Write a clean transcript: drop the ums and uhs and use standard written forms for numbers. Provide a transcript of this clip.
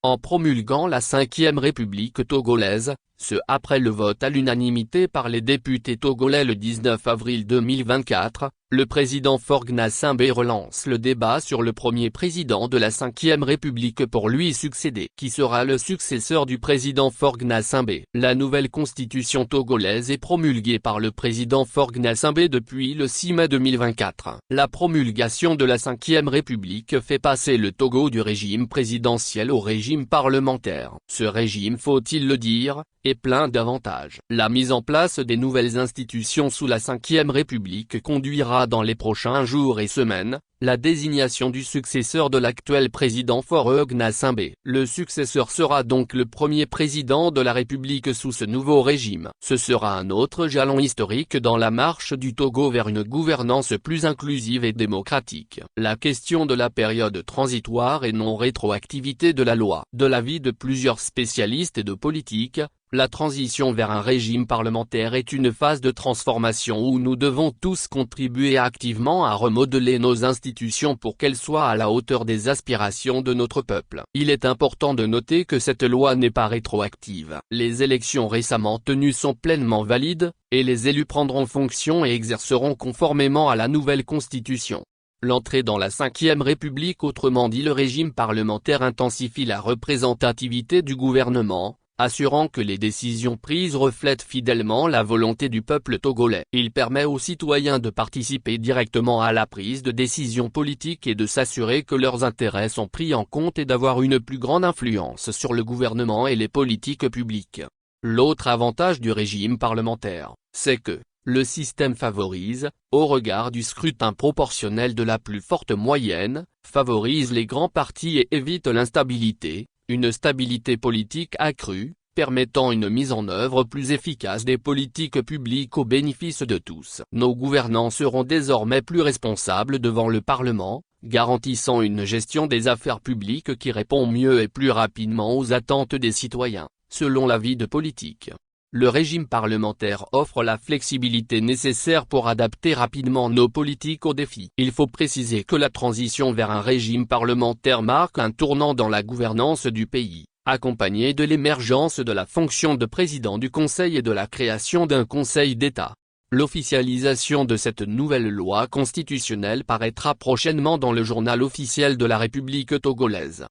en promulguant la 5e République togolaise, ce après le vote à l'unanimité par les députés togolais le 19 avril 2024, le président Faure Gnassingbé relance le débat sur le premier président de la 5e République pour lui succéder. Qui sera le successeur du président Faure Gnassingbé? La nouvelle constitution togolaise est promulguée par le président Faure Gnassingbé depuis le 6 mai 2024. La promulgation de la 5e République fait passer le Togo du régime présidentiel au régime parlementaire. Ce régime, faut-il le dire, est plein d'avantages. La mise en place des nouvelles institutions sous la 5e République conduira dans les prochains jours et semaines, la désignation du successeur de l'actuel président Faure Gnassingbé. Le successeur sera donc le premier président de la République sous ce nouveau régime. Ce sera un autre jalon historique dans la marche du Togo vers une gouvernance plus inclusive et démocratique. La question de la période transitoire et non-rétroactivité de la loi. De l'avis de plusieurs spécialistes et de politique, la transition vers un régime parlementaire est une phase de transformation où nous devons tous contribuer activement à remodeler nos institutions pour qu'elles soient à la hauteur des aspirations de notre peuple. Il est important de noter que cette loi n'est pas rétroactive. Les élections récemment tenues sont pleinement valides, et les élus prendront fonction et exerceront conformément à la nouvelle constitution. L'entrée dans la 5e République, autrement dit le régime parlementaire, intensifie la représentativité du gouvernement, assurant que les décisions prises reflètent fidèlement la volonté du peuple togolais. Il permet aux citoyens de participer directement à la prise de décisions politiques et de s'assurer que leurs intérêts sont pris en compte et d'avoir une plus grande influence sur le gouvernement et les politiques publiques. L'autre avantage du régime parlementaire, c'est que le système favorise, au regard du scrutin proportionnel de la plus forte moyenne, favorise les grands partis et évite l'instabilité, une stabilité politique accrue, permettant une mise en œuvre plus efficace des politiques publiques au bénéfice de tous. Nos gouvernants seront désormais plus responsables devant le Parlement, garantissant une gestion des affaires publiques qui répond mieux et plus rapidement aux attentes des citoyens, selon l'avis de politique. Le régime parlementaire offre la flexibilité nécessaire pour adapter rapidement nos politiques aux défis. Il faut préciser que la transition vers un régime parlementaire marque un tournant dans la gouvernance du pays, accompagnée de l'émergence de la fonction de président du Conseil et de la création d'un Conseil d'État. L'officialisation de cette nouvelle loi constitutionnelle paraîtra prochainement dans le journal officiel de la République togolaise.